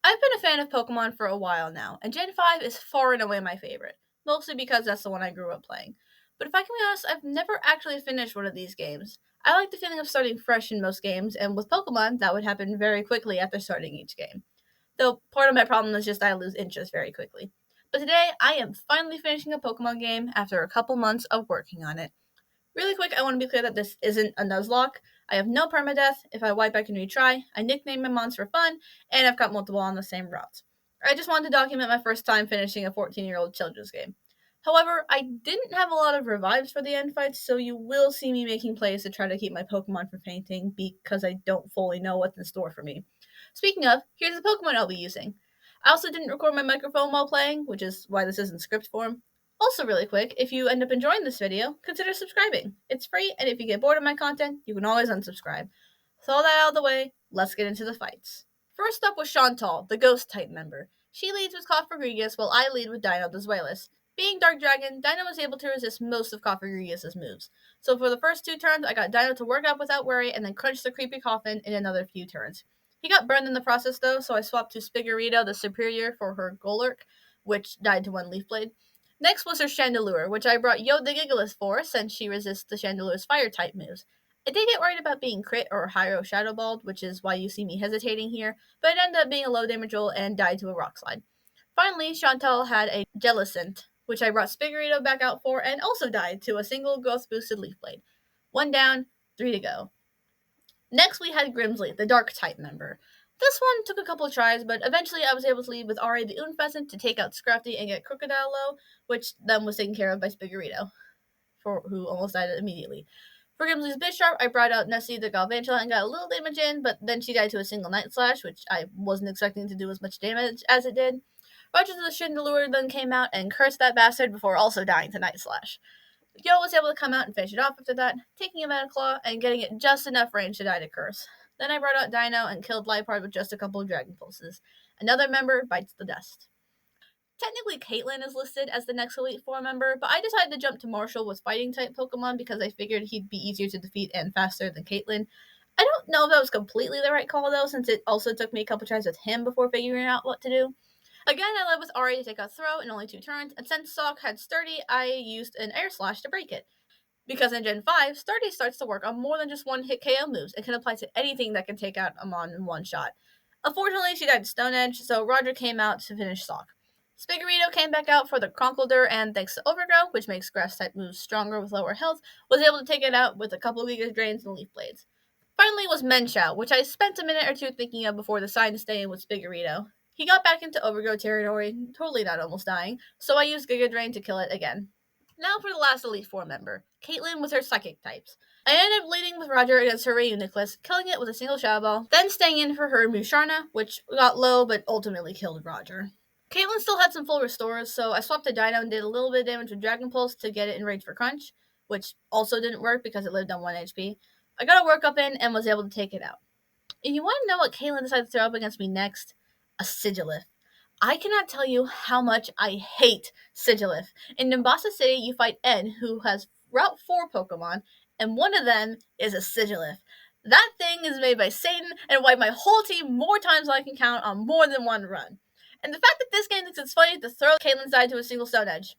I've been a fan of Pokemon for a while now, and Gen 5 is far and away my favorite, mostly because that's the one I grew up playing. But if I can be honest, I've never actually finished one of these games. I like the feeling of starting fresh in most games, and with Pokemon, that would happen very quickly after starting each game. Though part of my problem is just I lose interest very quickly. But today, I am finally finishing a Pokemon game after a couple months of working on it. Really quick, I want to be clear that this isn't a Nuzlocke. I have no permadeath. If I wipe, I can retry. I nickname my mons for fun, and I've got multiple on the same routes. I just wanted to document my first time finishing a 14-year-old children's game. However, I didn't have a lot of revives for the end fights, so you will see me making plays to try to keep my Pokemon from fainting because I don't fully know what's in store for me. Speaking of, here's the Pokemon I'll be using. I also didn't record my microphone while playing, which is why this isn't script form. Also, really quick, if you end up enjoying this video, consider subscribing. It's free, and if you get bored of my content, you can always unsubscribe. With all that out of the way, let's get into the fights. First up was Chantal, the Ghost type member. She leads with Cofagrigus, while I lead with Dino Duzuelis. Being Dark Dragon, Dino was able to resist most of Cofagrigus' moves. So for the first 2 turns, I got Dino to work up without worry, and then crunch the creepy coffin in another few turns. He got burned in the process though, so I swapped to Spigorito, the Superior, for her Golurk, which died to one Leaf Blade. Next was her Chandelure, which I brought Yo the Gigalith for since she resists the Chandelure's fire type moves. I did get worried about being crit or Hyro Shadow Balled, which is why you see me hesitating here, but it ended up being a low damage roll and died to a Rock Slide. Finally, Chantal had a Jellicent, which I brought Spigorito back out for and also died to a single Growth Boosted Leaf Blade. 1 down, 3 to go. Next, we had Grimsley, the Dark type member. This one took a couple of tries, but eventually I was able to lead with Ari the Unpheasant to take out Scrafty and get Crocodile low, which then was taken care of by Spigorito, who almost died immediately. For Grimsley's Bisharp, I brought out Nessie the Galvantula and got a little damage in, but then she died to a single Night Slash, which I wasn't expecting to do as much damage as it did. Roger the Chandelure then came out and cursed that bastard before also dying to Night Slash. Yo was able to come out and finish it off after that, taking a Mana Claw and getting it just enough range to die to Curse. Then I brought out Dino and killed Liepard with just a couple of Dragon Pulses. Another member bites the dust. Technically, Caitlyn is listed as the next Elite Four member, but I decided to jump to Marshall with fighting type Pokemon because I figured he'd be easier to defeat and faster than Caitlyn. I don't know if that was completely the right call though, since it also took me a couple tries with him before figuring out what to do. Again, I led with Ari to take out Throw in only 2 turns, and since Stalk had Sturdy, I used an Air Slash to break it. Because in Gen 5, Sturdy starts to work on more than just one hit KO moves and can apply to anything that can take out a Mon in one shot. Unfortunately, she died to Stone Edge, so Roger came out to finish Stalk. Spigorito came back out for the Conkeldurr, and thanks to Overgrow, which makes grass type moves stronger with lower health, was able to take it out with a couple of Giga Drains and Leaf Blades. Finally was Menchow, which I spent a minute or two thinking of before deciding to stay in with Spigorito. He got back into Overgrow territory, totally not almost dying, so I used Giga Drain to kill it again. Now for the last Elite Four member, Caitlyn with her Psychic types. I ended up leading with Roger against her Reuniclus, killing it with a single Shadow Ball, then staying in for her Musharna, which got low but ultimately killed Roger. Caitlyn still had some full restores, so I swapped to Dino and did a little bit of damage with Dragon Pulse to get it in range for Crunch, which also didn't work because it lived on 1 HP. I got a work up in and was able to take it out. If you want to know what Caitlyn decided to throw up against me next, a Sigilif. I cannot tell you how much I hate Sigilif. In Nimbasa City, you fight Ed, who has Route 4 Pokemon, and one of them is a Sigilif. That thing is made by Satan and wiped my whole team more times than I can count on more than one run. And the fact that this game thinks it's funny to throw Caitlyn's die to a single Stone Edge.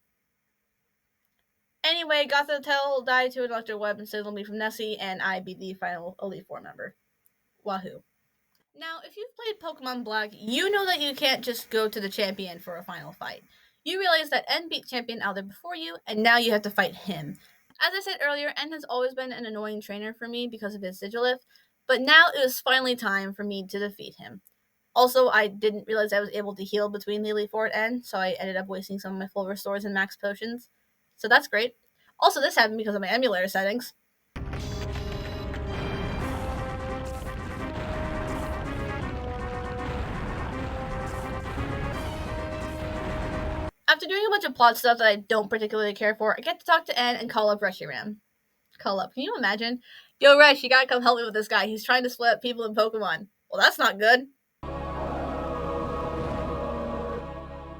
Anyway, Gothitelle died to an Electric Web and signaled me from Nessie, and I beat the final Elite Four member. Wahoo. Now, if you've played Pokemon Black, you know that you can't just go to the champion for a final fight. You realize that N beat champion out there before you, and now you have to fight him. As I said earlier, N has always been an annoying trainer for me because of his Sigilif, but now it was finally time for me to defeat him. Also, I didn't realize I was able to heal between the Elite Four and N, so I ended up wasting some of my full restores and max potions. So that's great. Also, this happened because of my emulator settings. After doing a bunch of plot stuff that I don't particularly care for, I get to talk to N and call up Reshiram. Call up. Can you imagine? Yo, Resh, you gotta come help me with this guy. He's trying to split up people in Pokemon. Well, that's not good.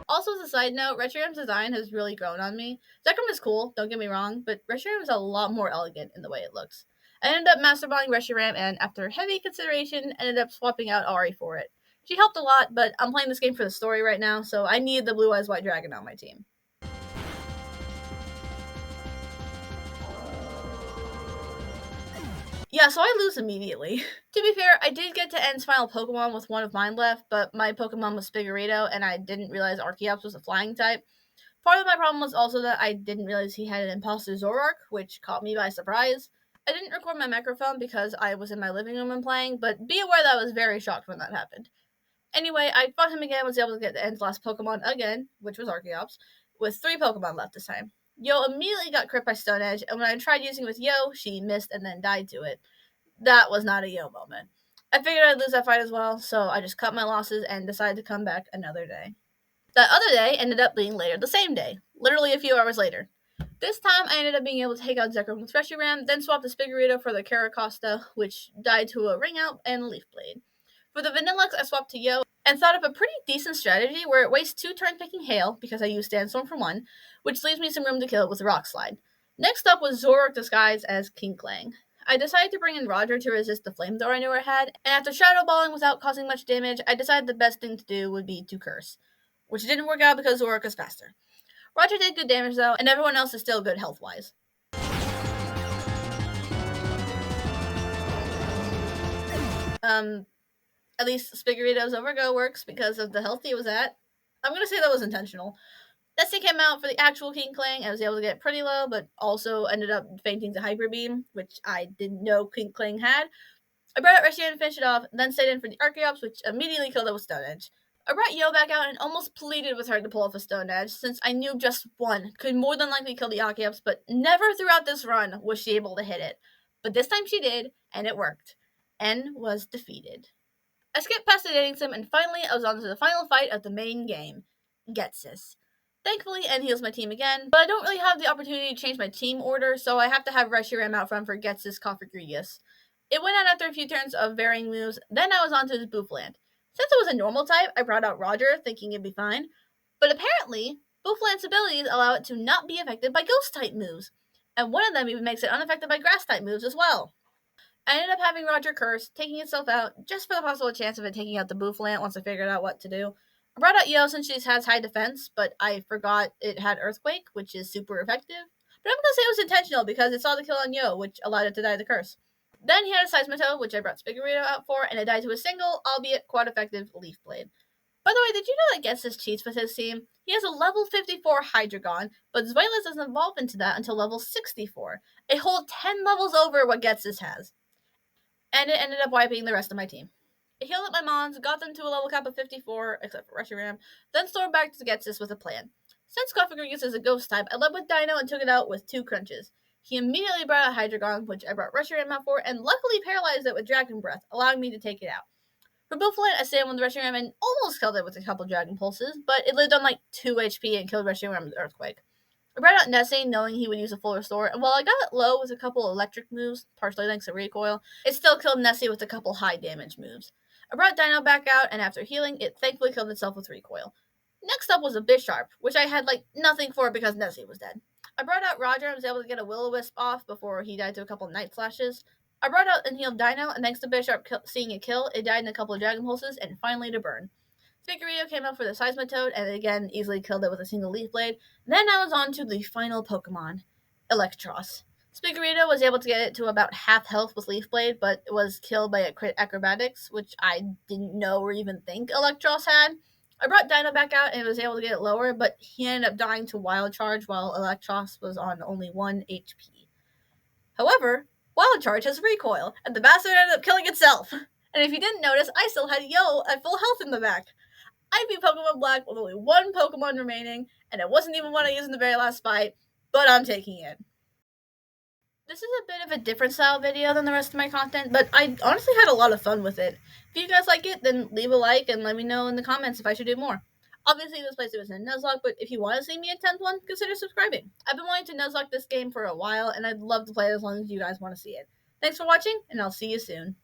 Also, as a side note, Reshiram's design has really grown on me. Zekrom is cool, don't get me wrong, but Reshiram is a lot more elegant in the way it looks. I ended up masterbonding Reshiram and, after heavy consideration, ended up swapping out Ari for it. She helped a lot, but I'm playing this game for the story right now, so I need the Blue Eyes White Dragon on my team. Yeah, so I lose immediately. To be fair, I did get to end final Pokemon with one of mine left, but my Pokemon was Spigorito, and I didn't realize Archeops was a flying type. Part of my problem was also that I didn't realize he had an imposter Zoroark, which caught me by surprise. I didn't record my microphone because I was in my living room and playing, but be aware that I was very shocked when that happened. Anyway, I fought him again, was able to get the end's last Pokemon again, which was Archeops, with 3 Pokemon left this time. Yo immediately got crit by Stone Edge, and when I tried using with Yo, she missed and then died to it. That was not a Yo moment. I figured I'd lose that fight as well, so I just cut my losses and decided to come back another day. That other day ended up being later the same day, literally a few hours later. This time, I ended up being able to take out Zekrom with Reshiram, then swap the Spigorito for the Caracosta, which died to a Ring Out and Leaf Blade. For the Vanilluxe, I swapped to Yo and thought of a pretty decent strategy where it wastes 2 turns picking Hail, because I used Sandstorm for 1, which leaves me some room to kill it with Rock Slide. Next up was Zoroark disguised as King Klang. I decided to bring in Roger to resist the flamethrower I knew I had, and after Shadow Balling without causing much damage, I decided the best thing to do would be to Curse, which didn't work out because Zoroark is faster. Roger did good damage though, and everyone else is still good health-wise. At least Spigorito's Overgo works because of the health he was at. I'm gonna say that was intentional. Nessie came out for the actual King Klang. I was able to get pretty low, but also ended up fainting to Hyper Beam, which I didn't know King Klang had. I brought out Reshiram to finish it off, then stayed in for the Archeops, which immediately killed it with Stone Edge. I brought Yo back out and almost pleaded with her to pull off a Stone Edge, since I knew just one could more than likely kill the Archeops, but never throughout this run was she able to hit it. But this time she did, and it worked. N was defeated. I skipped past the dating sim, and finally I was on to the final fight of the main game, Ghetsis. Thankfully, N heals my team again, but I don't really have the opportunity to change my team order, so I have to have Reshiram out front for Ghetsis Cofagrigus. It went on after a few turns of varying moves, then I was on to the Bouffalant. Since it was a normal type, I brought out Roger, thinking it'd be fine, but apparently, Bouffalant's abilities allow it to not be affected by Ghost-type moves, and one of them even makes it unaffected by Grass-type moves as well. I ended up having Roger Curse, taking itself out, just for the possible chance of it taking out the Bouffalant once I figured out what to do. I brought out Yo since she has high defense, but I forgot it had Earthquake, which is super effective. But I'm gonna say it was intentional because it saw the kill on Yo, which allowed it to die the curse. Then he had a Seismitoad, which I brought Spigorito out for, and it died to a single, albeit quite effective, Leaf Blade. By the way, did you know that Ghetsis cheats with his team? He has a level 54 Hydreigon, but Zweilous doesn't evolve into that until level 64, a whole 10 levels over what Ghetsis has. And it ended up wiping the rest of my team. It healed up my Mons, got them to a level cap of 54, except for Reshiram, then stormed back to Ghetsis with a plan. Since Cofagrigus is a ghost type, I led with Dino and took it out with 2 crunches. He immediately brought out Hydreigon, which I brought Reshiram out for, and luckily paralyzed it with Dragon Breath, allowing me to take it out. For Bouffalant, I stayed with Reshiram and almost killed it with a couple Dragon Pulses, but it lived on like 2 HP and killed Reshiram with Earthquake. I brought out Nessie, knowing he would use a full restore, and while I got it low with a couple electric moves, partially thanks to Recoil, it still killed Nessie with a couple high damage moves. I brought Dino back out, and after healing, it thankfully killed itself with Recoil. Next up was a Bisharp, which I had nothing for because Nessie was dead. I brought out Roger and was able to get a Will-O-Wisp off before he died to a couple Night Slashes. I brought out and healed Dino, and thanks to Bisharp seeing a kill, it died in a couple of Dragon Pulses, and finally to burn. Spigorito came out for the Seismitoad, and again easily killed it with a single Leaf Blade. Then I was on to the final Pokemon, Electros. Spigorito was able to get it to about half health with Leaf Blade, but it was killed by a crit Acrobatics, which I didn't know or even think Electros had. I brought Dino back out and was able to get it lower, but he ended up dying to Wild Charge while Electros was on only 1 HP. However, Wild Charge has Recoil, and the bastard ended up killing itself. And if you didn't notice, I still had Yo at full health in the back. I beat Pokemon Black with only 1 Pokemon remaining, and it wasn't even one I used in the very last fight, but I'm taking it. This is a bit of a different style video than the rest of my content, but I honestly had a lot of fun with it. If you guys like it, then leave a like and let me know in the comments if I should do more. Obviously, this place was in Nuzlocke, but if you want to see me attempt one, consider subscribing. I've been wanting to Nuzlocke this game for a while, and I'd love to play it as long as you guys want to see it. Thanks for watching, and I'll see you soon.